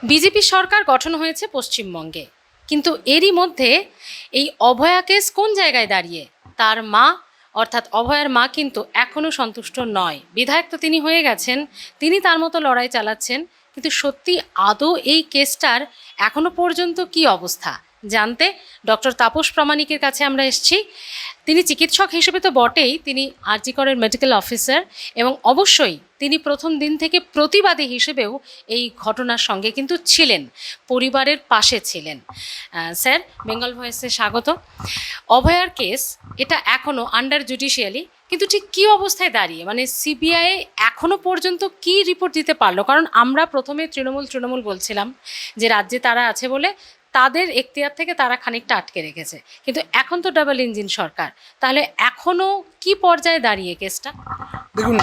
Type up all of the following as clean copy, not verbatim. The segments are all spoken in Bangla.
বিজেপি সরকার গঠন হয়েছে পশ্চিমবঙ্গে, কিন্তু এরই মধ্যে এই অভয়া কেস কোন জায়গায় দাঁড়িয়ে? তার মা অর্থাৎ অভয়ার মা কিন্তু এখনও সন্তুষ্ট নয়। বিধায়ক তো তিনি হয়ে গেছেন, তিনি তার মতো লড়াই চালাচ্ছেন, কিন্তু সত্যি আদৌ এই কেসটার এখনো পর্যন্ত কি অবস্থা জানতে ডক্টর তাপস প্রামাণিকের কাছে আমরা এসেছি। তিনি চিকিৎসক হিসেবে তো বটেই, তিনি আরজি করের মেডিকেল অফিসার এবং অবশ্যই তিনি প্রথম দিন থেকে প্রতিবাদী হিসেবেও এই ঘটনার সঙ্গে কিন্তু ছিলেন, পরিবারের পাশে ছিলেন। স্যার, বেঙ্গল ভয়েসে স্বাগত। অভয়ার কেস এটা এখনও আন্ডার জুডিশিয়ালি, কিন্তু ঠিক কী অবস্থায় দাঁড়িয়ে, মানে সিবিআই এখনও পর্যন্ত কি রিপোর্ট দিতে পারলো? কারণ আমরা প্রথমে তৃণমূল বলছিলাম যে রাজ্যে তারা আছে বলে তাদের এখতিয়ার থেকে তারা খানিকটা আটকে রেখেছে, কিন্তু এখন তো ডাবল ইঞ্জিন সরকার, তাহলে এখনও কি পর্যায়ে দাঁড়িয়ে কেসটা? দেখুন,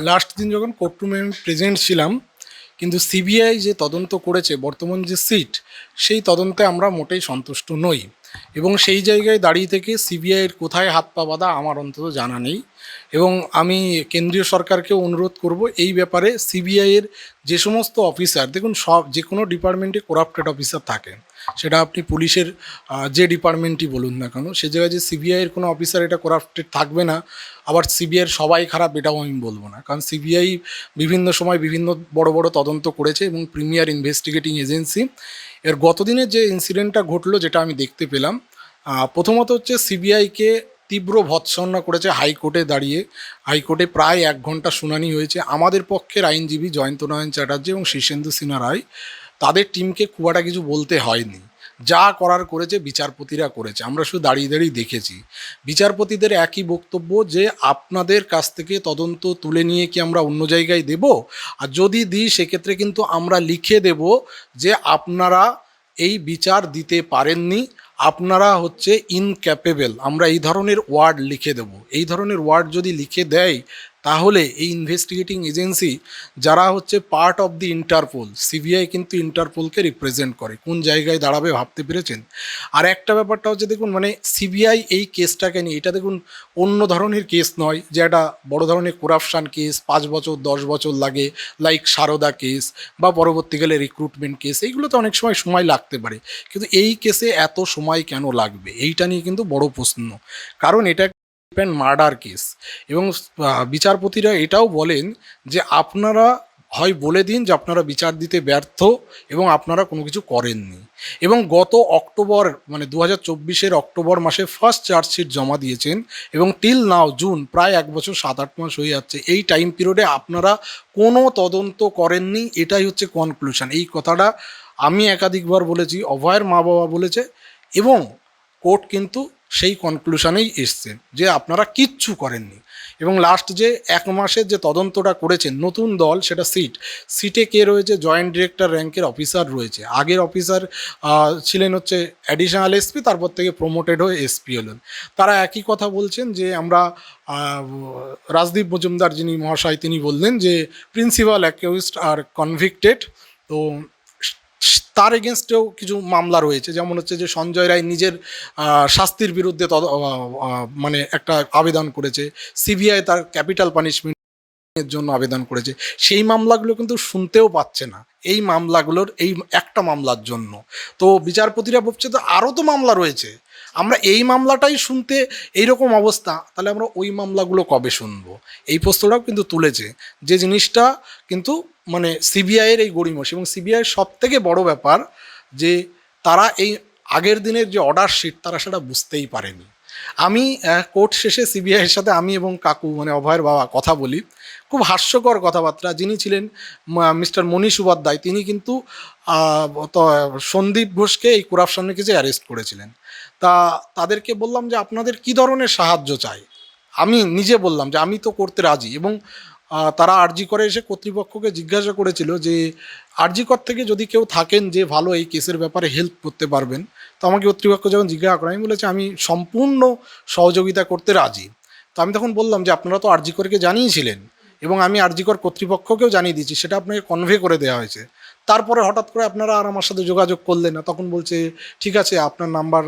লাস্ট দিন যখন কোর্টরুমে আমি প্রেজেন্ট ছিলাম, কিন্তু সিবিআই যে তদন্ত করেছে বর্তমান যে সিট, সেই তদন্তে আমরা মোটেই সন্তুষ্ট নই। এবং সেই জায়গায় দাঁড়িয়ে থেকে সিবিআইয়ের কোথায় হাত পা বাঁধা আমার অন্তত জানা নেই। এবং আমি কেন্দ্রীয় সরকারকেও অনুরোধ করব এই ব্যাপারে। সিবিআইয়ের যে সমস্ত অফিসার, দেখুন, সব যে কোনো ডিপার্টমেন্টে করাপ্টেড অফিসার থাকে, সেটা আপনি পুলিশের যে ডিপার্টমেন্টই বলুন না কেন, সে জায়গায় যে সিবিআইয়ের কোনো অফিসার এটা করাপ্টেড থাকবে না, আবার সিবিআইয়ের সবাই খারাপ এটাও আমি বলবো না। কারণ সিবিআই বিভিন্ন সময় বিভিন্ন বড় বড় তদন্ত করেছে এবং প্রিমিয়ার ইনভেস্টিগেটিং এজেন্সি। এর গতদিনের যে ইনসিডেন্টটা ঘটলো, যেটা আমি দেখতে পেলাম, প্রথমত হচ্ছে সিবিআইকে তীব্র ভৎসনা করেছে হাইকোর্টে দাঁড়িয়ে। হাইকোর্টে প্রায় 1 ঘন্টা শুনানি হয়েছে। আমাদের পক্ষের আইনজীবী জয়ন্ত নয়ন চ্যাটার্জি এবং শীর্ষেন্দু সিনহা রায়, তাদের টিমকে খুব একটা কিছু বলতে হয়নি। যা করার করেছে বিচারপতিরা করেছে, আমরা শুধু দাঁড়িয়ে দাঁড়িয়ে দেখেছি। বিচারপতিদের একই বক্তব্য যে আপনাদের কাছ থেকে তদন্ত তুলে নিয়ে কি আমরা অন্য জায়গায় দেব, আর যদি দিই সেক্ষেত্রে কিন্তু আমরা লিখে দেব যে আপনারা এই বিচার দিতে পারেননি, আপনারা হচ্ছে ইনক্যাপেবল, আমরা এই ধরনের ওয়ার্ড লিখে দেব। এই ধরনের ওয়ার্ড যদি লিখে দেয়, তাহলে এই ইনভেস্টিগেটিং এজেন্সি যারা হচ্ছে part of the Interpol, CBI কিন্তু ইন্টারপোলকে রিপ্রেজেন্ট করে, কোন জায়গায় দাঁড়াবে ভাবতে পেরেছেন? আর একটা ব্যাপারটা হচ্ছে, দেখুন, মানে সিবিআই এই কেসটাকে নিয়ে, এটা দেখুন অন্য ধরনের কেস নয় যে একটা বড় ধরনের করাপশান কেস 5 বছর 10 বছর লাগে, লাইক সারদা কেস বা পরবর্তীকালে রিক্রুটমেন্ট কেস, এইগুলোতে অনেক সময় লাগতে পারে। কিন্তু এই কেসে এত সময় কেন লাগবে, এইটা নিয়ে কিন্তু বড় প্রশ্ন। কারণ এটা মার্ডার কেস। এবং বিচারপতিরা এটাও বলেন যে আপনারা হয় বলে দিন যে আপনারা বিচার দিতে ব্যর্থ এবং আপনারা কোনো কিছু করেননি। এবং গত অক্টোবর, মানে 2024-এর অক্টোবর মাসে ফার্স্ট চার্জশিট জমা দিয়েছেন এবং টিল নাও জুন, প্রায় 1 বছর 7-8 মাস হয়ে যাচ্ছে। এই টাইম পিরিয়ডে আপনারা কোনো তদন্ত করেননি, এটাই হচ্ছে কনক্লুশন। এই কথাটা আমি একাধিকবার বলেছি, অভয়ের মা বাবা বলেছে, এবং কোর্ট কিন্তু সেই কনক্লুশনেই এসছে যে আপনারা কিচ্ছু করেননি। এবং লাস্ট যে 1 মাসের যে তদন্তটা করেছেন নতুন দল, সেটা সিটে কে রয়েছে? জয়েন্ট ডিরেক্টর র্যাঙ্কের অফিসার রয়েছে। আগের অফিসার ছিলেন হচ্ছে অ্যাডিশনাল এসপি, তারপর থেকে প্রমোটেড হয়ে এসপি হলেন। তারা একই কথা বলছেন যে আমরা রাজদীপ মজুমদার যিনি মহাশয়, তিনি বললেন যে প্রিন্সিপাল অ্যাকিউজড আর কনভিক্টেড। তো তার এগেনস্টেও কিছু মামলা রয়েছে, যেমন হচ্ছে যে সঞ্জয় রায় নিজের শাস্তির বিরুদ্ধে মানে একটা আবেদন করেছে, সিবিআই তার ক্যাপিটাল পানিশমেন্টের জন্য আবেদন করেছে। সেই মামলাগুলো কিন্তু শুনতেও পাচ্ছে না এই মামলাগুলোর, এই একটা মামলার জন্য। তো বিচারপতিরা ভাবছে তো আরও তো মামলা রয়েছে, আমরা এই মামলাটাই শুনতে এইরকম অবস্থা, তাহলে আমরা ওই মামলাগুলো কবে শুনবো? এই প্রশ্নটাও কিন্তু তুলেছে, যে জিনিসটা কিন্তু মানে সিবিআইয়ের এই গড়িমসি। এবং সিবিআইয়ের সব থেকে বড় ব্যাপার যে তারা এই আগের দিনের যে অর্ডার শিট, তারা সেটা বুঝতেই পারেনি। আমি কোর্ট শেষে সিবিআইয়ের সাথে আমি এবং কাকু, মানে অভয়ের বাবা, কথা বলি। খুব হাস্যকর কথাবার্তা। যিনি ছিলেন মিস্টার মনীষ উপাধ্যায়, তিনি কিন্তু সন্দীপ ঘোষকে এই করাপশনের কেসে অ্যারেস্ট করেছিলেন। তাদেরকে বললাম যে আপনাদের কি ধরনের সাহায্য চাই। আমি নিজে বললাম যে আমি তো করতে রাজি। এবং তারা আরজি করে এসে কর্তৃপক্ষকে জিজ্ঞাসা করেছিল যে আরজি কর থেকে যদি কেউ থাকেন যে ভালো এই কেসের ব্যাপারে হেল্প করতে পারবেন। তো আমাকে কর্তৃপক্ষ যখন জিজ্ঞাসা করে, আমি বলেছি আমি সম্পূর্ণ সহযোগিতা করতে রাজি। তো আমি তখন বললাম যে আপনারা তো আরজি করকে জানিয়েছিলেন এবং আমি আরজি কর কর্তৃপক্ষকেও জানিয়ে দিয়েছি, সেটা আপনাকে কনভে করে দেওয়া হয়েছে। তারপরে হঠাৎ করে আপনারা আর আমার সাথে যোগাযোগ করলেন না। তখন বলছে ঠিক আছে, আপনার নাম্বার,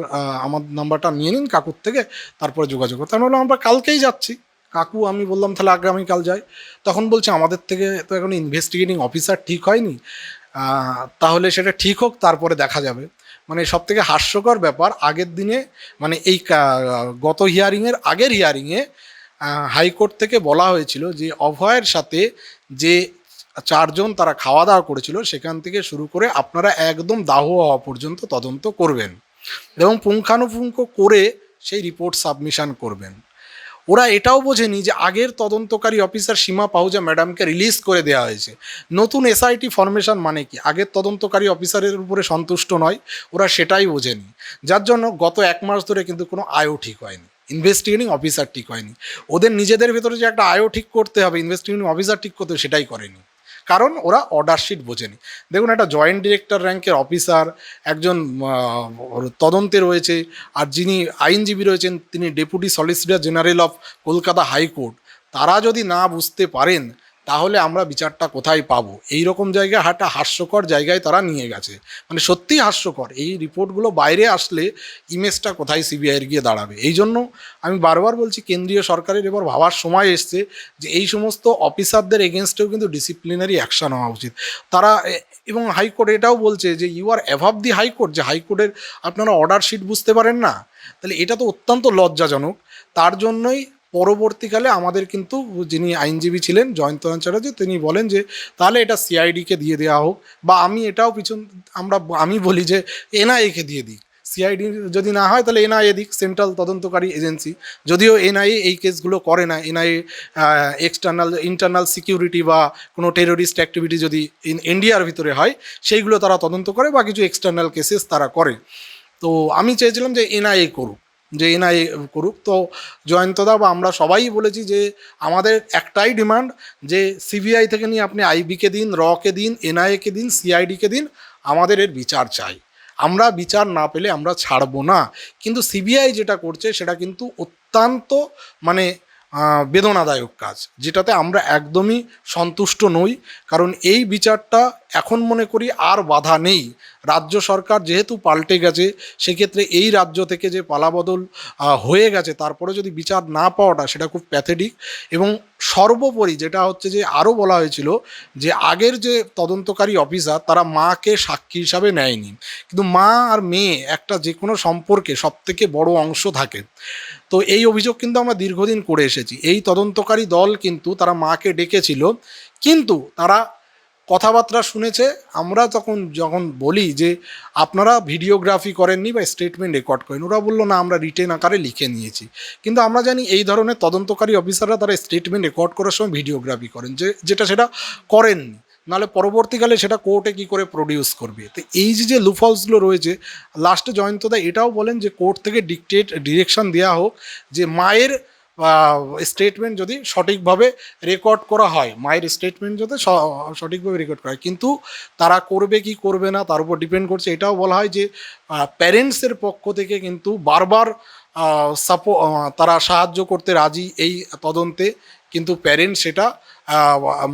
আমার নাম্বারটা নিয়ে নিন কাকুর থেকে, তারপরে যোগাযোগ করতে। আমি বললাম আমরা কালকেই যাচ্ছি। কাকু, আমি বললাম তাহলে আগামীকাল যাই। তখন বলছে আমাদের থেকে তো এখন ইনভেস্টিগেটিং অফিসার ঠিক হয়নি, তাহলে সেটা ঠিক হোক, তারপরে দেখা যাবে। মানে সব থেকে হাস্যকর ব্যাপার, আগের দিনে মানে এই গত হিয়ারিংয়ের আগের হিয়ারিংয়ে হাইকোর্ট থেকে বলা হয়েছিল যে অভয়ের সাথে যে চারজন তারা খাওয়া দাওয়া করেছিল সেখান থেকে শুরু করে আপনারা একদম দাহ হওয়া পর্যন্ত তদন্ত করবেন এবং পুঙ্খানুপুঙ্খ করে সেই রিপোর্ট সাবমিশন করবেন। ওরা এটাও বোঝেনি যে আগের তদন্তকারী অফিসার সীমা পাহুজা ম্যাডামকে রিলিজ করে দেওয়া হয়েছে। নতুন এসআইটি ফরমেশন মানে কি? আগের তদন্তকারী অফিসারের উপরে সন্তুষ্ট নয়, ওরা সেটাই বোঝেনি। যার জন্য গত 1 মাস ধরে কিন্তু কোনো আয়ও ঠিক হয়নি, ইনভেস্টিগেটিং অফিসার ঠিক হয়নি। ওদের নিজেদের ভেতরে যে একটা আয়ও ঠিক করতে হবে, ইনভেস্টিগেটিং অফিসার ঠিক করতে হবে, সেটাই করেনি। কারণ ওরা অর্ডার শিট বোঝেনি। দেখুন, একটা জয়েন্ট ডিরেক্টর র্যাঙ্কের অফিসার, একজন তদন্তে রয়েছে, আর যিনি আইনজীবী রয়েছেন তিনি deputy solicitor general of Kolkata high court, তারা যদি না বুঝতে পারেন তাহলে আমরা বিচারটা কোথায় পাবো? এই রকম জায়গায় একটা হাস্যকর জায়গায় তারা নিয়ে গেছে, মানে সত্যিই হাস্যকর। এই রিপোর্টগুলো বাইরে আসলে ইমেজটা কোথায় সিবিআইয়ের গিয়ে দাঁড়াবে? এই জন্য আমি বারবার বলছি, কেন্দ্রীয় সরকারের এবার ভাবার সময় এসছে যে এই সমস্ত অফিসারদের এগেনস্টেও কিন্তু ডিসিপ্লিনারি অ্যাকশন হওয়া উচিত। তারা এবং হাইকোর্ট এটাও বলছে যে ইউ আর অ্যাভাব দি হাইকোর্ট, যে হাইকোর্টের আপনারা অর্ডার শিট বুঝতে পারেন না, তাহলে এটা তো অত্যন্ত লজ্জাজনক। তার জন্যই পরবর্তীকালে আমাদের কিন্তু যিনি আইনজীবী ছিলেন জয়ন্তনাথ চ্যাটার্জি, তিনি বলেন যে তাহলে এটা সিআইডিকে দিয়ে দেওয়া হোক, বা আমি এটাও আমি বলি যে এনআইএকে দিয়ে দিই। সিআইডি যদি না হয় তাহলে এনআইএ দিক, সেন্ট্রাল তদন্তকারী এজেন্সি। যদিও এনআইএ এই কেসগুলো করে না, এনআইএ ইন্টারনাল সিকিউরিটি বা কোনো টেরোরিস্ট অ্যাক্টিভিটি যদি ইন্ডিয়ার ভিতরে হয় সেইগুলো তারা তদন্ত করে, বা কিছু এক্সটার্নাল কেসেস তারা করে। তো আমি চেয়েছিলাম যে এনআইএ করুক, তো জয়ন্তদা বা আমরা সবাই বলেছি যে আমাদের একটাই ডিমান্ড, যে সিবিআই থেকে নিয়ে আপনি আইবিকে দিন, রকে দিন, এনআইএকে দিন, সিআইডিকে দিন, আমাদের এর বিচার চাই। আমরা বিচার না পেলে আমরা ছাড়বো না। কিন্তু সিবিআই যেটা করছে সেটা কিন্তু অত্যন্ত মানে বেদনাদায়ক কাজ, যেটাতে আমরা একদমই সন্তুষ্ট নই। কারণ এই বিচারটা এখন মনে করি আর বাধা নেই। রাজ্য সরকার যেহেতু পাল্টে গেছে, সেক্ষেত্রে এই রাজ্য থেকে যে পালাবদল হয়ে গেছে, তারপরে যদি বিচার না পাওয়াটা সেটা খুব প্যাথেটিক। এবং সর্বোপরি যেটা হচ্ছে যে আরও বলা হয়েছিল যে আগের যে তদন্তকারী অফিসার তারা মাকে সাক্ষী হিসাবে নেয়নি, কিন্তু মা আর মেয়ে একটা যে কোনো সম্পর্কে সবথেকে বড় অংশ থাকে। তো এই অভিযোগ কিন্তু আমরা দীর্ঘদিন করে এসেছি। এই তদন্তকারী দল কিন্তু তারা মাকে ডেকেছিল, কিন্তু তারা কথাবার্তা শুনেছে। আমরা যখন বলি যে আপনারা ভিডিওগ্রাফি করেননি বা স্টেটমেন্ট রেকর্ড করেন, ওরা বললো না আমরা রিটেন আকারে লিখে নিয়েছি। কিন্তু আমরা জানি এই ধরনের তদন্তকারী অফিসাররা তারা স্টেটমেন্ট রেকর্ড করার সময় ভিডিওগ্রাফি করেন, সেটা করেননি, নাহলে পরবর্তীকালে সেটা কোর্টে কি করে প্রডিউস করবে। তো এই যে লুফলসগুলো রয়েছে, লাস্টে জয়ন্তদা এটাও বলেন যে কোর্ট থেকে ডিরেকশন দেওয়া হোক যে মায়ের স্টেটমেন্ট যদি সঠিকভাবে রেকর্ড করা হয়, মায়ের স্টেটমেন্ট যদি সঠিকভাবে রেকর্ড করা হয়। কিন্তু তারা করবে কি করবে না তার উপর ডিপেন্ড করছে। এটাও বলা হয় যে প্যারেন্টসের পক্ষ থেকে কিন্তু বারবার তারা সাহায্য করতে রাজি এই তদন্তে, কিন্তু প্যারেন্টস সেটা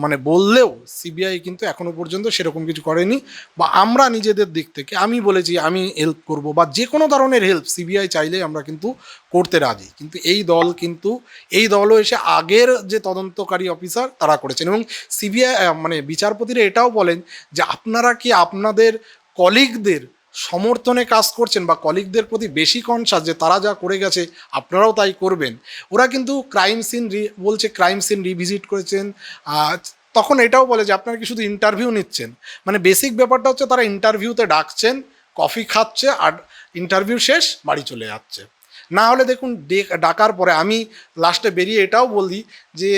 মানে বললেও সিবিআই কিন্তু এখনো পর্যন্ত সেরকম কিছু করেনি। বা আমরা নিজেদের দিক থেকে আমি বলেছি আমি হেল্প করব, বা যে কোনো ধরনের হেল্প সিবিআই চাইলে আমরা কিন্তু করতে রাজি। কিন্তু এই দলও এসে আগের যে তদন্তকারী অফিসার তারা করেছেন। এবং সিবিআই মানে বিচারপতিরা এটাও বলেন যে আপনারা কি আপনাদের কলিগদের সমর্থনে কাজ করছেন, বা কলিগদের প্রতি বেশি কনসাস যে তারা যা করে গেছে আপনারাও তাই করবেন। ওরা কিন্তু ক্রাইম সিন রিভিজিট করেছেন। তখন এটাও বলে যে আপনারা কি শুধু ইন্টারভিউ নিচ্ছেন? মানে বেসিক ব্যাপারটা হচ্ছে তারা ইন্টারভিউতে ডাকছেন, কফি খাচ্ছে, আর ইন্টারভিউ শেষ বাড়ি চলে যাচ্ছে। না হলে দেখুন ডাকার পরে আমি লাস্টে বেরিয়ে এটাও বলি যে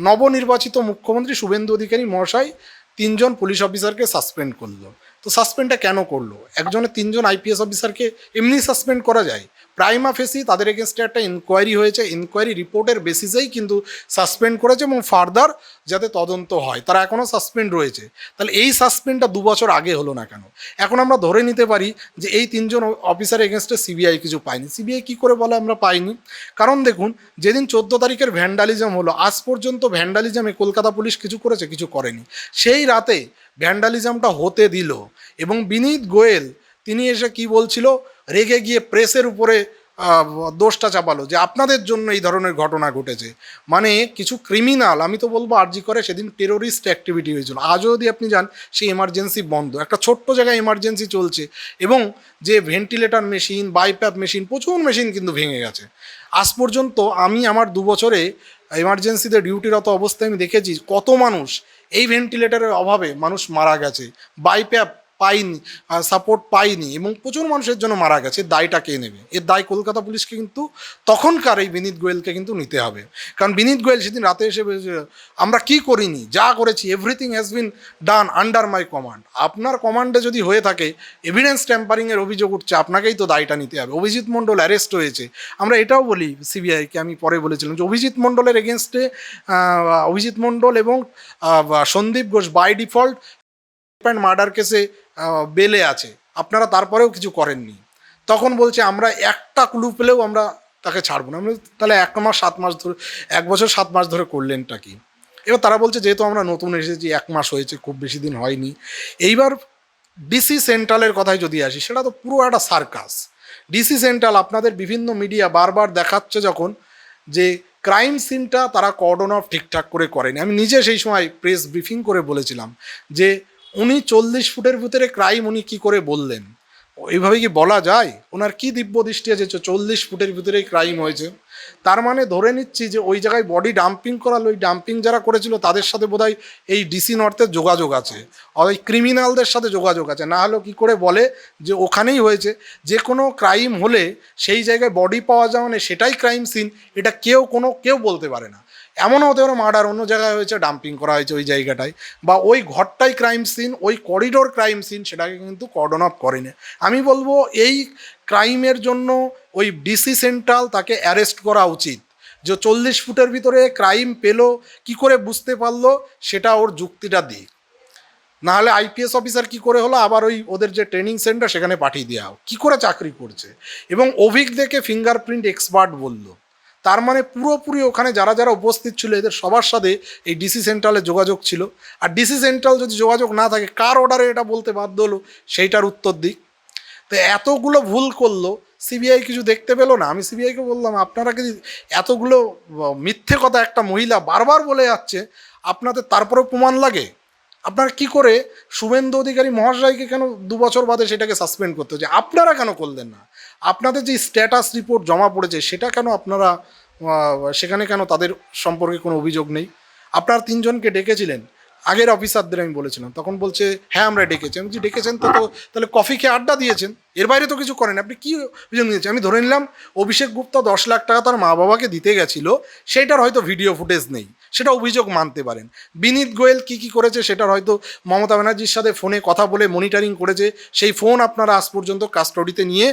নবনির্বাচিত মুখ্যমন্ত্রী শুভেন্দু অধিকারী মহাশয় 3 জন পুলিশ অফিসারকে সাসপেন্ড করলো। তো সাসপেন্ডটা কেন করলো? একজনের 3 জন আইপিএস অফিসারকে এমনি সাসপেন্ড করা যায়? প্রাইমা ফেসি তাদের এগেনস্টে একটা ইনকোয়ারি হয়েছে, ইনকোয়ারি রিপোর্টের বেসিসেই কিন্তু সাসপেন্ড করেছে, এবং ফার্দার যাতে তদন্ত হয়। তারা এখনও সাসপেন্ড রয়েছে। তাহলে এই সাসপেন্ডটা 2 বছর আগে হলো না কেন? এখন আমরা ধরে নিতে পারি যে এই 3 জন অফিসার এগেনস্টে সিবিআই কিছু পায়নি। সিবিআই কী করে বলে আমরা পাইনি? কারণ দেখুন, যেদিন 14 তারিখের ভ্যান্ডালিজম হলো, আজ পর্যন্ত ভ্যান্ডালিজমে কলকাতা পুলিশ কিছু করেছে? কিছু করেনি। সেই রাতে ভ্যান্ডালিজমটা হতে দিল, এবং বিনীত গোয়েল তিনি এসে কি বলছিল, রেগে গিয়ে প্রেসের উপরে দোষটা চাপালো যে আপনাদের জন্য এই ধরনের ঘটনা ঘটেছে। মানে কিছু ক্রিমিনাল, আমি তো বলবো আরজি করে সেদিন টেরোরিস্ট অ্যাক্টিভিটি হয়েছিল। আজও যদি আপনি যান সেই এমার্জেন্সি বন্ধ, একটা ছোট্ট জায়গায় এমার্জেন্সি চলছে এবং যে ভেন্টিলেটর মেশিন, বাইপ্যাপ মেশিন, প্রচুর মেশিন কিন্তু ভেঙে গেছে। আজ পর্যন্ত আমি আমার 2 বছরে এমার্জেন্সিতে ডিউটিরত অবস্থায় আমি দেখেছি কত মানুষ এই ভেন্টিলেটরের অভাবে মানুষ মারা গেছে, বাইপ্যাপ পাইনি, সাপোর্ট পাইনি, এবং প্রচুর মানুষের জন্য মারা গেছে। দায়টা কে নেবে? এর দায় কলকাতা পুলিশকে কিন্তু তখনকার এই বিনীত গোয়েলকে কিন্তু নিতে হবে। কারণ বিনীত গোয়েল সেদিন রাতে এসে বলেছে, আমরা কি করিনি, যা করেছি everything has been done under my command. আপনার কমান্ডে যদি হয়ে থাকে এভিডেন্স ট্যাম্পারিংয়ের অভিযোগ উঠছে, আপনাকেই তো দায়টা নিতে হবে। অভিজিৎ মণ্ডল অ্যারেস্ট হয়েছে, আমরা এটাও বলি সিবিআইকে, আমি পরে বলেছিলাম যে অভিজিৎ মণ্ডলের এগেনস্টে অভিজিৎ মণ্ডল এবং Sandip Ghosh by default murder কেসে বেলে আছে, আপনারা তারপরেও কিছু করেননি। তখন বলছে আমরা একটা ক্লু পেলেও আমরা তাকে ছাড়বো না। আমরা তাহলে 1 মাস 7 মাস ধরে, 1 বছর 7 মাস ধরে করলেনটা কি? এবার তারা বলছে যেহেতু আমরা নতুন এসেছি, 1 মাস হয়েছে, খুব বেশি দিন হয়নি। এইবার ডিসি সেন্ট্রালের কথায় যদি আসি, সেটা তো পুরো একটা সার্কাস। ডিসি সেন্ট্রাল আপনাদের বিভিন্ন মিডিয়া বারবার দেখাচ্ছে যখন যে ক্রাইম সিনটা তারা কর্ডন অফ ঠিকঠাক করে করেনি। আমি নিজে সেই সময় প্রেস ব্রিফিং করে বলেছিলাম যে উনি 40 ফুটের ভিতরে ক্রাইম উনি কী করে বললেন? এইভাবে কি বলা যায়? ওনার কি দিব্য দৃষ্টি আছে 40 ফুটের ভিতরেই ক্রাইম হয়েছে? তার মানে ধরে নিচ্ছি যে ওই জায়গায় বডি ডাম্পিং করালো, ওই ডাম্পিং যারা করেছিল তাদের সাথে বোধহয় এই ডিসি নর্থের যোগাযোগ আছে, ওই ক্রিমিনালদের সাথে যোগাযোগ আছে। না হলেও কী করে বলে যে ওখানেই হয়েছে? যে কোনো ক্রাইম হলে সেই জায়গায় বডি পাওয়া যায় মানে সেটাই ক্রাইম সিন, এটা কেউ বলতে পারে না। এমনও হতে পারে মার্ডার অন্য জায়গায় হয়েছে, ডাম্পিং করা হয়েছে ওই জায়গাটায়, বা ওই ঘরটাই ক্রাইম সিন, ওই করিডোর ক্রাইম সিন, সেটাকে কিন্তু কর্ডন অফ করেনি। আমি বলবো এই ক্রাইমের জন্য ওই ডিসি সেন্ট্রাল তাকে অ্যারেস্ট করা উচিত। যে 40 ফুটের ভিতরে ক্রাইম পেলো কি করে, বুঝতে পারলো, সেটা ওর যুক্তিটা দিক। নাহলে আইপিএস অফিসার কি করে হলো, আবার ওই ওদের যে ট্রেনিং সেন্টার সেখানে পাঠিয়ে দেওয়া হোক, কী করে চাকরি করছে। এবং অভিজ্ঞকে ফিঙ্গারপ্রিন্ট এক্সপার্ট বললো, তার মানে পুরোপুরি ওখানে যারা যারা উপস্থিত ছিল এদের সবার সাথে এই ডিসি সেন্ট্রালের যোগাযোগ ছিল। আর ডিসি সেন্ট্রাল যদি যোগাযোগ না থাকে, কার অর্ডারে এটা বলতে বাধ্য হলো, সেইটার উত্তর দিক। তো এতগুলো ভুল করলো, সিবিআই কিছু দেখতে পেলো না? আমি সিবিআইকে বললাম আপনারা কি এতগুলো মিথ্যে কথা একটা মহিলা বারবার বলে যাচ্ছে, আপনাদের তারপরেও প্রমাণ লাগে? আপনারা কি করে শুভেন্দু অধিকারী মহাশয়কে কেন 2 বছর বাদে সেটাকে সাসপেন্ড করতে হচ্ছে? আপনারা কেন করলেন না? আপনাদের যে স্ট্যাটাস রিপোর্ট জমা পড়েছে সেটা কেন আপনারা সেখানে কেন তাদের সম্পর্কে কোনো অভিযোগ নেই? আপনারা 3 জনকে ডেকেছিলেন, আগের অফিসারদের আমি বলেছিলাম, তখন বলছে হ্যাঁ আমরা ডেকেছি। আমি বলছি ডেকেছেন তো তাহলে কফি খেয়ে আড্ডা দিয়েছেন, এর বাইরে তো কিছু করেন, আপনি কী অভিযোগ নিয়েছেন? আমি ধরে নিলাম অভিষেক গুপ্তা 10 লাখ টাকা তার মা বাবাকে দিতে গেছিল, সেইটার হয়তো ভিডিও ফুটেজ নেই, সেটা অভিযোগ মানতে পারেন। বিনীত গোয়েল কী করেছে সেটার হয়তো মমতা ব্যানার্জির সাথে ফোনে কথা বলে মনিটরিং করেছে, সেই ফোন আপনারা আজ পর্যন্ত কাস্টডিতে নিয়ে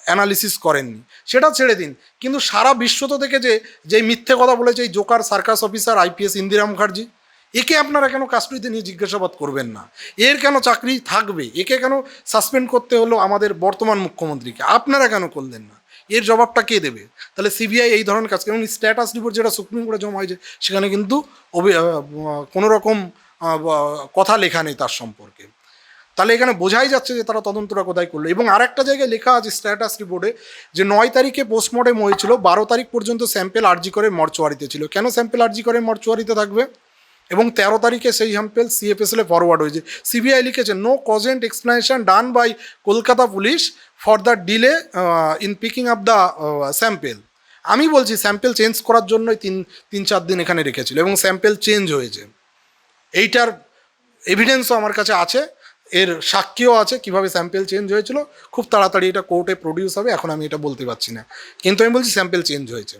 অ্যানালিসিস করেননি, সেটা ছেড়ে দিন। কিন্তু সারা বিশ্ব তো দেখেছে যে মিথ্যে কথা বলেছে এই Joker circus officer IPS Indira Mukherjee, একে আপনারা কেন কাস্টডিতে নিয়ে জিজ্ঞাসাবাদ করবেন না? এর কেন চাকরি থাকবে? একে কেন সাসপেন্ড করতে হলো আমাদের বর্তমান মুখ্যমন্ত্রীকে? আপনারা কেন করলেন না? এর জবাবটা কে দেবে? তাহলে সিবিআই এই ধরনের কাজ, এবং স্ট্যাটাস রিপোর্ট যেটা সুপ্রিম কোর্টে জমা হয়েছে সেখানে কিন্তু কোনো রকম কথা লেখা নেই তার সম্পর্কে। তাহলে এখানে বোঝাই যাচ্ছে যে তারা তদন্তটা কোথায় করলো। এবং আরেকটা জায়গায় লেখা আছে স্ট্যাটাস রিপোর্টে যে 9 তারিখে পোস্টমর্টেম হয়েছিল, 12 তারিখ পর্যন্ত স্যাম্পেল আরজি করে মর্চুয়ারিতে ছিল। কেন স্যাম্পেল আরজি করে মর্চুয়ারিতে থাকবে? এবং 13 তারিখে সেই স্যাম্পেল সিএফএসএলে ফরওয়ার্ড হয়েছে। সিবিআই লিখেছে no cogent explanation done by Kolkata police for the delay in picking up the sample. আমি বলছি স্যাম্পেল চেঞ্জ করার জন্যই 3-4 দিন এখানে রেখেছিল এবং স্যাম্পেল চেঞ্জ হয়েছে। এইটার এভিডেন্সও আমার কাছে আছে, এর সাক্ষীও আছে কিভাবে স্যাম্পেল চেঞ্জ হয়েছিল। খুব তাড়াতাড়ি এটা কোর্টে প্রডিউস হবে, এখন আমি এটা বলতে পারছি না, কিন্তু আমি বলছি স্যাম্পেল চেঞ্জ হয়েছে।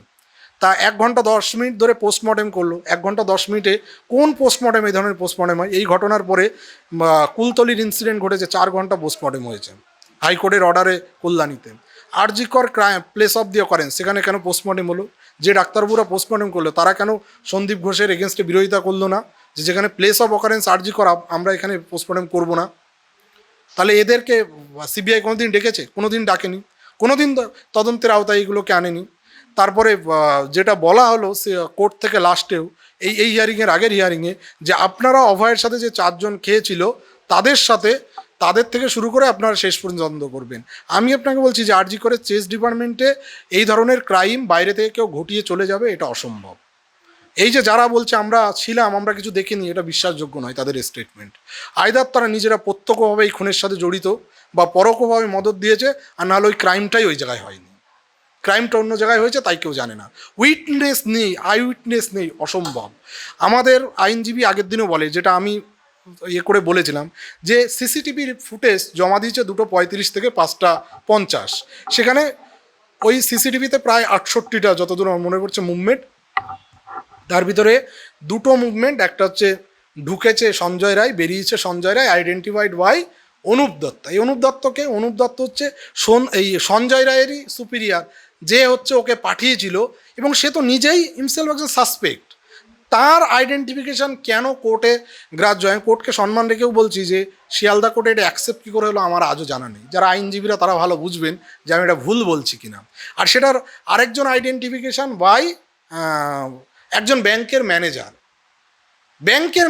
তা 1 ঘন্টা 10 মিনিট ধরে পোস্টমর্টেম করলো। 1 ঘন্টা 10 মিনিটে কোন পোস্টমর্টেম এই ধরনের পোস্টমর্টেম হয়? এই ঘটনার পরে কুলতলির ইনসিডেন্ট ঘটেছে, 4 ঘন্টা পোস্টমর্টেম হয়েছে হাইকোর্টের অর্ডারে কল্যাণীতে। RG Kar crime place of the occurrence, সেখানে কেন পোস্টমর্টেম হলো? যে ডাক্তারবাবুরা পোস্টমর্টেম করলো তারা কেন সন্দীপ ঘোষের এগেনস্টে বিরোধিতা করলো না, যে যেখানে প্লেস অফ অকারেন্স আরজিকর আমরা এখানে পোস্টমর্টেম করবো না? তাহলে এদেরকে সিবিআই কোনোদিন ডেকেছে? কোনোদিন ডাকেনি, কোনোদিন তদন্তের আওতায় এগুলোকে আনেনি। তারপরে যেটা বলা হলো সে কোর্ট থেকে লাস্টেও এই হিয়ারিংয়ের আগের হিয়ারিংয়ে, যে আপনারা অভয়ের সাথে যে 4 জন খেয়েছিল তাদের সাথে, তাদের থেকে শুরু করে আপনারা শেষ পর্যন্ত করবেন। আমি আপনাকে বলছি যে আরজি করে চেস ডিপার্টমেন্টে এই ধরনের ক্রাইম বাইরে থেকে কেউ ঘটিয়ে চলে যাবে, এটা অসম্ভব। এই যে যারা বলছে আমরা ছিলাম, আমরা কিছু দেখিনি, এটা বিশ্বাসযোগ্য নয় তাদের স্টেটমেন্ট। আইদার তারা নিজেরা প্রত্যক্ষভাবে এই খুনের সাথে জড়িত বা পরোক্ষভাবে মদত দিয়েছে, আর নাহলে ওই ক্রাইমটাই ওই জায়গায় হয়নি, ক্রাইমটা অন্য জায়গায় হয়েছে, তাই কেউ জানে না। উইটনেস নেই, আই উইটনেস নেই, অসম্ভব। আমাদের আইনজীবী আগের দিনও বলে, যেটা আমি করে বলেছিলাম, যে সিসিটিভির ফুটেজ জমা দিয়েছে 2:35 থেকে 5:50, সেখানে ওই সিসিটিভিতে প্রায় 68টা যতদূর আমার মনে পড়ছে মুভমেন্ট। তার ভিতরে 2টো মুভমেন্ট, একটা হচ্ছে ঢুকেছে সঞ্জয় রায়, বেরিয়েছে সঞ্জয় রায়, আইডেন্টিফাইড বাই অনুপ দত্ত। এই অনুপ দত্ত হচ্ছে এই সঞ্জয় রায়েরই সুপিরিয়ার, যে হচ্ছে ওকে পাঠিয়েছিল, এবং সে তো নিজেই হিমসেলফ একজন সাসপেক্ট। তার আইডেন্টিফিকেশান কেন কোর্টে গ্রাহ্য? আমি কোর্টকে সম্মান রেখেও বলছি যে শিয়ালদা কোর্টে এটা অ্যাকসেপ্ট কী করে হলো আমার আজও জানা নেই। যারা আইনজীবীরা তারা ভালো বুঝবেন যে আমি এটা ভুল বলছি কিনা। আর সেটার আরেকজন আইডেন্টিফিকেশান বাই একজন ব্যাংকের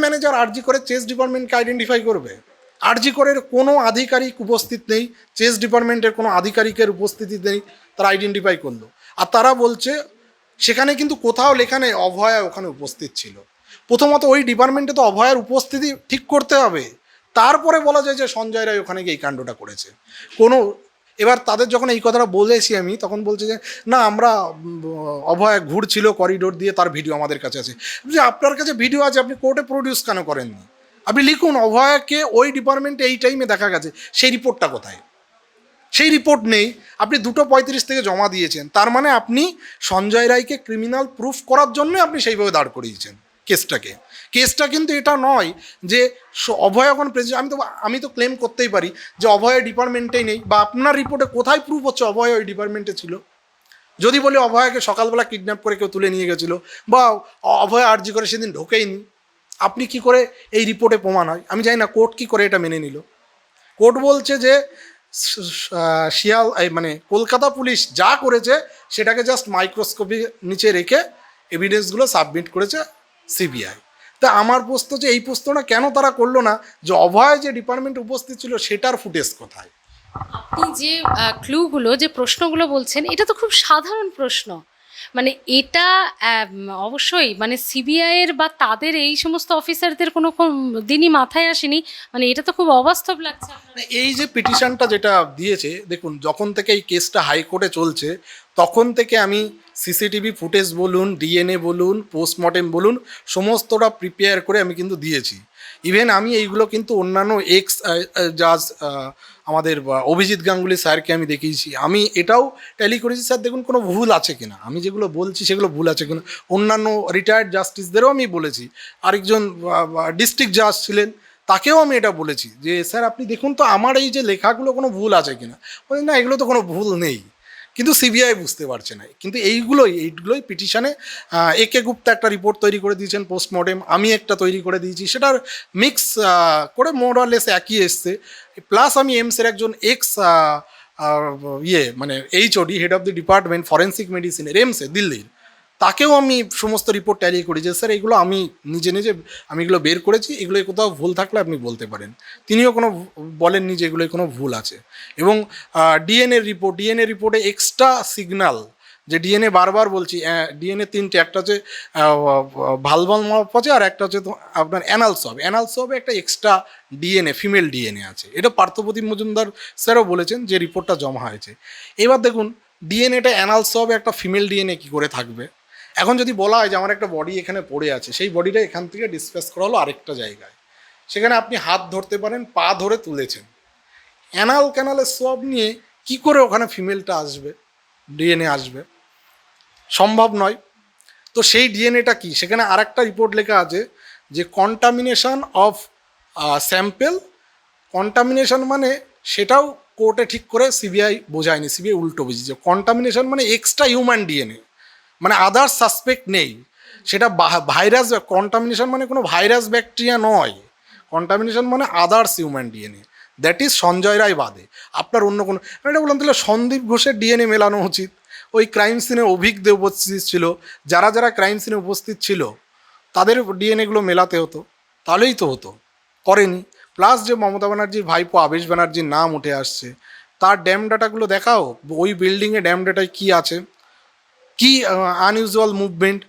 ম্যানেজার আরজি করে চেস ডিপার্টমেন্টকে আইডেন্টিফাই করবে? আরজি করের কোনো আধিকারিক উপস্থিত নেই, চেস ডিপার্টমেন্টের কোনো আধিকারিকের উপস্থিতি নেই, তারা আইডেন্টিফাই করলো। আর তারা বলছে সেখানে কিন্তু কোথাও লেখা নেই অভয়া ওখানে উপস্থিত ছিল। প্রথমত ওই ডিপার্টমেন্টে তো অভয়ার উপস্থিতি ঠিক করতে হবে, তারপরে বলা যায় যে সঞ্জয় রায় ওখানে গিয়ে এই কাণ্ডটা করেছে। কোনো এবার তাদের যখন এই কথাটা বলেছি আমি, তখন বলছে যে না, আমরা অভয় ঘুরছিল করিডোর দিয়ে, তার ভিডিও আমাদের কাছে আছে। যে আপনার কাছে ভিডিও আছে, আপনি কোর্টে প্রডিউস কেন করেননি? আপনি লিখুন অভয়াকে ওই ডিপার্টমেন্টে এই টাইমে দেখা গেছে, সেই রিপোর্টটা কোথায়? সেই রিপোর্ট নেই। আপনি 2:35 থেকে জমা দিয়েছেন, তার মানে আপনি সঞ্জয় রায়কে ক্রিমিনাল প্রুফ করার জন্য আপনি সেইভাবে দাঁড় করিয়েছেন কেসটা কিন্তু এটা নয় যে অভয় এখন প্রেসিডেন্ট। আমি তো ক্লেম করতেই পারি যে অভয় ডিপার্টমেন্টেই নেই, বা আপনার রিপোর্টে কোথায় প্রুফ হচ্ছে অভয় ওই ডিপার্টমেন্টে ছিল? যদি বলি অভয়কে সকালবেলা কিডন্যাপ করে কেউ তুলে নিয়ে গেছিলো, বা অভয় আরজি করে সেদিন ঢোকেইনি, আপনি কি করে এই রিপোর্টে প্রমাণ হয়? আমি জানি না কোর্ট কি করে এটা মেনে নিল। কোর্ট বলছে যে মানে কলকাতা পুলিশ যা করেছে সেটাকে জাস্ট মাইক্রোস্কোপের নিচে রেখে এভিডেন্সগুলো সাবমিট করেছে সিবিআই। তা আমার প্রশ্ন যে এই প্রশ্নটা কেন তারা করলো না যে অভয় যে ডিপার্টমেন্টে উপস্থিত ছিল সেটার ফুটেজ কোথায়? আপনি যে ক্লুগুলো, যে প্রশ্নগুলো বলছেন, এটা তো খুব সাধারণ প্রশ্ন। মানে এটা অবশ্যই মানে সিবিআইয়ের বা তাদের এই সমস্ত অফিসারদের কোনো দিনই মাথায় আসেনি। মানে এটা তো খুব অবাস্তব লাগছে। এই যে পিটিশনটা যেটা দিয়েছে, দেখুন যখন থেকে এই কেসটা হাইকোর্টে চলছে তখন থেকে আমি সিসিটিভি ফুটেজ বলুন, ডিএনএ বলুন, পোস্টমর্টেম বলুন, সমস্তটা প্রিপেয়ার করে আমি কিন্তু দিয়েছি। ইভেন আমি এইগুলো কিন্তু অন্যান্য জাজ আমাদের অভিজিৎ গাঙ্গুলি স্যারকে আমি দেখিয়েছি। আমি এটাও ট্যালি করেছি, স্যার দেখুন কোনো ভুল আছে কিনা, আমি যেগুলো বলছি সেগুলো ভুল আছে কিনা। অন্যান্য রিটায়ার্ড জাস্টিসদেরও আমি বলেছি, আরেকজন ডিস্ট্রিক্ট জাজ ছিলেন, তাকেও আমি এটা বলেছি যে স্যার আপনি দেখুন তো আমার এই যে লেখাগুলো কোনো ভুল আছে কিনা। বলি না, এগুলো তো কোনো ভুল নেই, কিন্তু সিবিআই বুঝতে পারছে না। কিন্তু এইগুলোই পিটিশনে একে গুপ্তা একটা রিপোর্ট তৈরি করে দিয়েছেন পোস্টমর্টেম, আমি একটা তৈরি করে দিয়েছি, সেটার মিক্স করে মোরালেস একই এসছে। প্লাস আমি এমসের একজন মানে HOD, head of the department forensic মেডিসিনের এমসে দিল্লির, তাকেও আমি সমস্ত রিপোর্ট ট্যালি করি যে স্যার এগুলো আমি নিজে আমি এগুলো বের করেছি, এগুলো কোথাও ভুল থাকলে আপনি বলতে পারেন। তিনিও কোনো বলেননি যে এগুলোয় কোনো ভুল আছে। এবং ডিএনএ রিপোর্টে এক্সট্রা সিগনাল, যে ডিএনএ বারবার বলছি, ডিএনএ 3টে, একটা হচ্ছে ভালভাল মাপছে, আর একটা হচ্ছে আপনার অ্যানালসবে একটা এক্সট্রা ডিএনএ, ফিমেল ডিএনএ আছে। এটা পার্থপ্রতিম মজুমদার স্যারও বলেছেন যে রিপোর্টটা জমা হয়েছে। এবার দেখুন ডিএনএটা অ্যানালসবে একটা ফিমেল ডিএনএ কী করে থাকবে? এখন যদি বলা হয় যে আমার একটা বডি এখানে পড়ে আছে, সেই বডিটা এখান থেকে ডিসপ্লেস করা হলো আরেকটা জায়গায়, সেখানে আপনি হাত ধরতে পারেন, পা ধরে তুলেছেন, ক্যানালের সোয়াব নিয়ে কি করে ওখানে ফিমেলটা আসবে, ডিএনএ আসবে? সম্ভব নয়। তো সেই ডিএনএটা কি? সেখানে আরেকটা রিপোর্ট লেখা আছে যে কন্টামিনেশন অফ স্যাম্পেল। কন্টামিনেশন মানে সেটাও কোর্টে ঠিক করে সিবিআই বোঝায়নি, সিবিআই উল্টো বুঝেছে। কন্টামিনেশন মানে এক্সট্রা হিউম্যান ডিএনএ, মানে আদার্স সাসপেক্ট নেই, সেটা ভাইরাস। কন্টামিনেশন মানে কোনো ভাইরাস ব্যাকটেরিয়া নয়, কন্টামিনেশন মানে others human DNA, that is Sanjay Roy বাদে আপনার অন্য কোনো। আমি এটা বললাম তাহলে সন্দীপ ঘোষের ডিএনএ মেলানো উচিত। ওই ক্রাইম সিনে অভিজ্ঞ উপস্থিত ছিল, যারা ক্রাইম সিনে উপস্থিত ছিল তাদের ডিএনএগুলো মেলাতে হতো, তাহলেই তো হতো। করেনি। প্লাস যে মমতা ব্যানার্জির ভাইপো আবেশ ব্যানার্জির নাম উঠে আসছে, তার ড্যাম ডাটাগুলো দেখাও, ওই বিল্ডিংয়ে ড্যাম ডাটায় কী আছে, কি আনইউজুয়াল মুভমেন্ট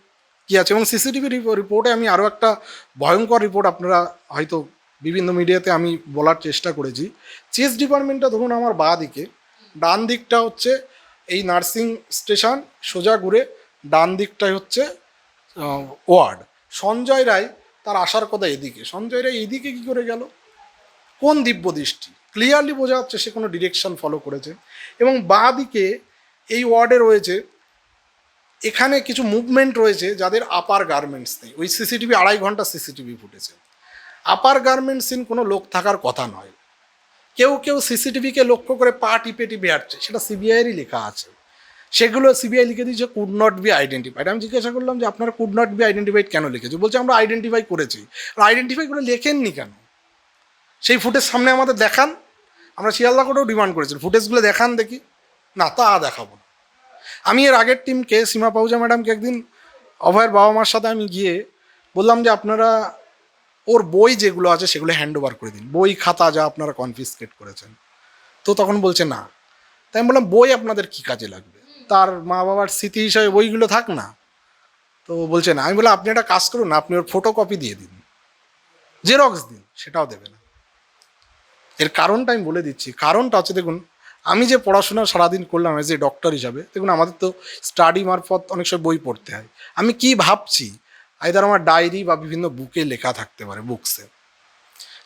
কী আছে। এবং সিসিটিভি রিপোর্টে আমি আরও একটা ভয়ঙ্কর রিপোর্ট, আপনারা হয়তো বিভিন্ন মিডিয়াতে আমি বলার চেষ্টা করেছি, চেস ডিপার্টমেন্টটা ধরুন আমার বাঁ দিকে, ডান দিকটা হচ্ছে এই নার্সিং স্টেশন, সোজা ঘুরে ডান দিকটাই হচ্ছে ওয়ার্ড। সঞ্জয় রায় তার আসার কথা এদিকে, সঞ্জয় রায় এদিকে কী করে গেল, কোন দিব্য দৃষ্টি? ক্লিয়ারলি বোঝা যাচ্ছে সে কোনো ডিরেকশন ফলো করেছে। এবং বাঁ দিকে এই ওয়ার্ডে রয়েছে, এখানে কিছু মুভমেন্ট রয়েছে যাদের আপার গার্মেন্টস নেই। ওই সিসিটিভি 2.5 ঘন্টা সিসিটিভি ফুটেছে, আপার গার্মেন্টস ইন কোনো লোক থাকার কথা নয়। কেউ কেউ সিসিটিভিকে লক্ষ্য করে পা টিপে টিপে হাঁটছে, সেটা সিবিআইয়েরই লেখা আছে। সেগুলো সিবিআই লিখে দিয়েছে কুড নট বি আইডেন্টিফাইড। আমি জিজ্ঞাসা করলাম যে আপনারা কুড নট বি আইডেন্টিফাইড কেন লিখেছে? বলছে আমরা আইডেন্টিফাই করেছি। আর আইডেন্টিফাই করে লেখেননি কেন? সেই ফুটেজ সামনে আমাদের দেখান। আমরা শিয়ালদা কোর্টেও ডিমান্ড করেছি, ফুটেজগুলো দেখান দেখি। না, তা দেখাবো না। আমি এর আগের টিমকে, সীমা পাহুজা ম্যাডামকে একদিন অভয়ের বাবা মার সাথে আমি গিয়ে বললাম যে আপনারা ওর বই যেগুলো আছে সেগুলো হ্যান্ড ওভার করে দিন, বই খাতা যা আপনারা কনফিসকেট করেছেন। তো তখন বলছে না। তাই আমি বললাম বই আপনাদের কী কাজে লাগবে? তার মা বাবার স্মৃতি হিসাবে বইগুলো থাক না। তো বলছে না। আমি বললাম আপনি একটা কাজ করুন, আপনি ওর ফটোকপি দিয়ে দিন, জেরক্স দিন, সেটাও দেবে না। এর কারণটা আমি বলে দিচ্ছি। কারণটা হচ্ছে, দেখুন আমি যে পড়াশোনা সারাদিন করলাম অ্যাজ এ ডক্টর হিসাবে, দেখুন আমাদের তো স্টাডি মারফত অনেক সময় বই পড়তে হয়। আমি কি ভাবছি আইদার আমার ডায়েরি বা বিভিন্ন বুকে লেখা থাকতে পারে, বুকসে।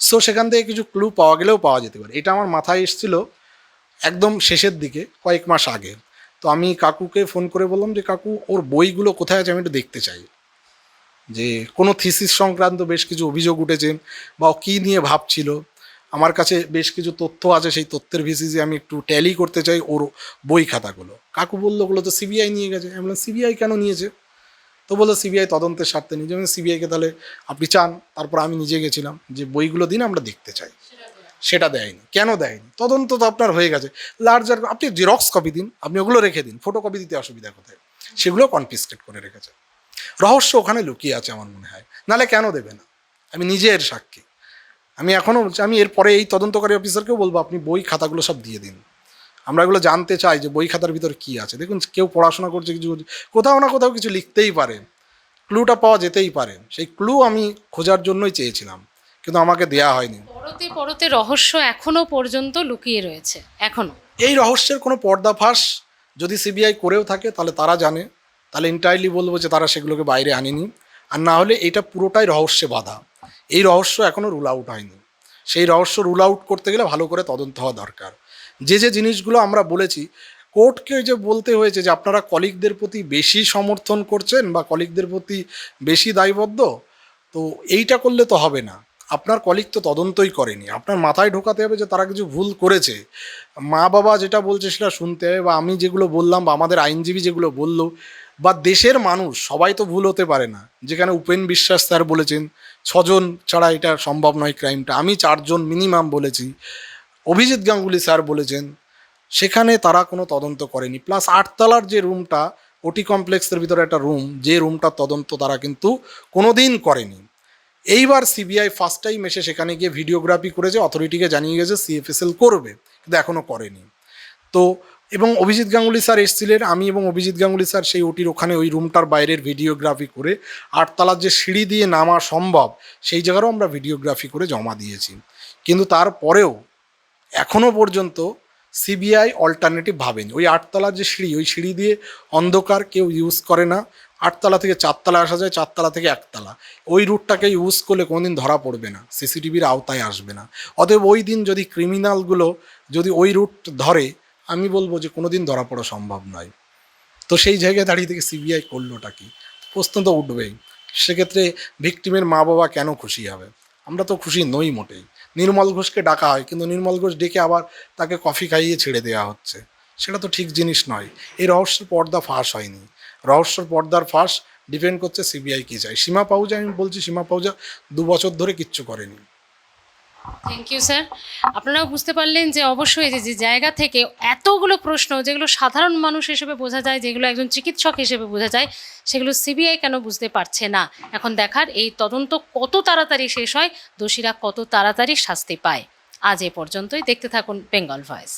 সো সেখান থেকে কিছু ক্লু পাওয়া গেলেও পাওয়া যেতে পারে। এটা আমার মাথায় এসেছিলো একদম শেষের দিকে, কয়েক মাস আগে। তো আমি কাকুকে ফোন করে বললাম যে কাকু ওর বইগুলো কোথায় আছে, আমি একটু দেখতে চাই। যে কোনো থিসিস সংক্রান্ত বেশ কিছু অভিযোগ উঠেছে বা ও কী নিয়ে ভাবছিল, আমার কাছে বেশ কিছু তথ্য আছে, সেই তথ্যের ভিসিসে আমি একটু ট্যালি করতে চাই ওর বই খাতাগুলো। কাকু বললো ওগুলো তো সিবিআই নিয়ে গেছে। আমি বললাম সিবিআই কেন নিয়েছে? তো বললো সিবিআই তদন্তের স্বার্থে নিয়ে। যেমন সিবিআইকে তাহলে আপনি চান, তারপর আমি নিজে গেছিলাম যে বইগুলো দিন আমরা দেখতে চাই। সেটা দেয়নি। কেন দেয়নি? তদন্ত তো আপনার হয়ে গেছে। লার্জার আপনি জেরক্স কপি দিন, আপনি ওগুলো রেখে দিন, ফটো কপি দিতে অসুবিধা কোথায়? সেগুলো কনফিসকেট করে রেখেছে। রহস্য ওখানে লুকিয়ে আছে আমার মনে হয়, নাহলে কেন দেবে না? আমি নিজে এর সাক্ষী। আমি এখনও বলছি, আমি এরপরে এই তদন্তকারী অফিসারকেও বলবো আপনি বই খাতাগুলো সব দিয়ে দিন, আমরা এগুলো জানতে চাই যে বই খাতার ভিতর কী আছে। দেখুন কেউ পড়াশোনা করছে, কিছু কোথাও না কোথাও কিছু লিখতেই পারে, ক্লুটা পাওয়া যেতেই পারে। সেই ক্লু আমি খোঁজার জন্যই চেয়েছিলাম, কিন্তু আমাকে দেয়া হয়নি। পরতে পরতে রহস্য এখনো পর্যন্ত লুকিয়ে রয়েছে এখনো। এই রহস্যের কোনো পর্দাফাঁস যদি সিবিআই করেও থাকে তাহলে তারা জানে, তাহলে এন্টায়ারলি বলবো যে তারা সেগুলোকে বাইরে আনেনি। আর না হলে এটা পুরোটাই রহস্যে বাঁধা। এই রহস্য এখনও রুল আউট হয়নি। সেই রহস্য রুল আউট করতে গেলে ভালো করে তদন্ত হওয়া দরকার। যে যে জিনিসগুলো আমরা বলেছি, কোর্টকে যে বলতে হয়েছে যে আপনারা কলিগদের প্রতি বেশি সমর্থন করছেন বা কলিগদের প্রতি বেশি দায়বদ্ধ, তো এইটা করলে তো হবে না। আপনার কলিগ তো তদন্তই করেনি, আপনার মাথায় ঢোকাতে হবে যে তারা কিছু ভুল করেছে। মা বাবা যেটা বলছে সেটা শুনতে হবে, বা আমি যেগুলো বললাম বা আমাদের আইনজীবী যেগুলো বললো, বা দেশের মানুষ সবাই তো ভুল হতে পারে না। যেখানে উপেন বিশ্বাস স্যার বলেছেন 6 জন ছাড়া এটা সম্ভব নয় ক্রাইমটা, আমি 4 জন মিনিমাম বলেছি, অভিজিৎ গাঙ্গুলি স্যার বলেছেন, সেখানে তারা কোনো তদন্ত করেনি। প্লাস 8 তলার যে রুমটা, ওটি কমপ্লেক্সের ভিতরে একটা রুম, যে রুমটার তদন্ত তারা কিন্তু কোনো দিন করেনি। এইবার সিবিআই ফার্স্ট টাইম এসে সেখানে গিয়ে ভিডিওগ্রাফি করেছে, অথরিটিকে জানিয়ে গেছে সিএফএসএল করবে, কিন্তু এখনও করেনি। তো এবং অভিজিৎ গাঙ্গুলি স্যার এসেছিলেন, আমি এবং অভিজিৎ গাঙ্গুলি স্যার সেই ওটির ওখানে ওই রুমটার বাইরের ভিডিওগ্রাফি করে 8 তলার যে সিঁড়ি দিয়ে নামা সম্ভব সেই জায়গারও আমরা ভিডিওগ্রাফি করে জমা দিয়েছি। কিন্তু তারপরেও এখনও পর্যন্ত সিবিআই অল্টারনেটিভ ভাবেনি। ওই 8 তলার যে সিঁড়ি, ওই সিঁড়ি দিয়ে অন্ধকার কেউ ইউজ করে না। 8 তলা থেকে 4 তলা আসা যায়, 4 তলা থেকে 1 তলা। ওই রুটটাকে ইউজ করলে কোনোদিন ধরা পড়বে না, সিসিটিভির আওতায় আসবে না। অতএব ওই দিন যদি ক্রিমিনালগুলো যদি ওই রুট ধরে, আমি বলবো যে কোনোদিন ধরা পড়া সম্ভব নয়। তো সেই জায়গায় দাঁড়িয়ে থেকে সিবিআই করলোটা কি, প্রশ্ন তো উঠবেই। সেক্ষেত্রে ভিকটিমের মা বাবা কেন খুশি হবে? আমরা তো খুশি নই মোটেই। নির্মল ঘোষকে ডাকা হয়, কিন্তু নির্মল ঘোষ ডেকে আবার তাকে কফি খাইয়ে ছেড়ে দেওয়া হচ্ছে, সেটা তো ঠিক জিনিস নয়। এই রহস্যের পর্দা ফাঁস হয়নি। রহস্যের পর্দার ফাঁস ডিপেন্ড করছে সিবিআই কী চায়। সীমা পাহুজা, আমি বলছি সীমা পাহুজা 2 বছর ধরে কিচ্ছু করেনি। Thank you sir. আপনারাও বুঝতে পারলেন যে অবশ্যই যে জায়গা থেকে এতগুলো প্রশ্ন, যেগুলো সাধারণ মানুষ হিসেবে বোঝা যায়, যেগুলো একজন চিকিৎসক হিসেবে বোঝা যায়, সেগুলো সিবিআই কেন বুঝতে পারছে না। এখন দেখার এই তদন্ত কত তাড়াতাড়ি শেষ হয়, দোষীরা কত তাড়াতাড়ি শাস্তি পায়। আজ এ পর্যন্তই। দেখতে থাকুন বেঙ্গল ভয়েস।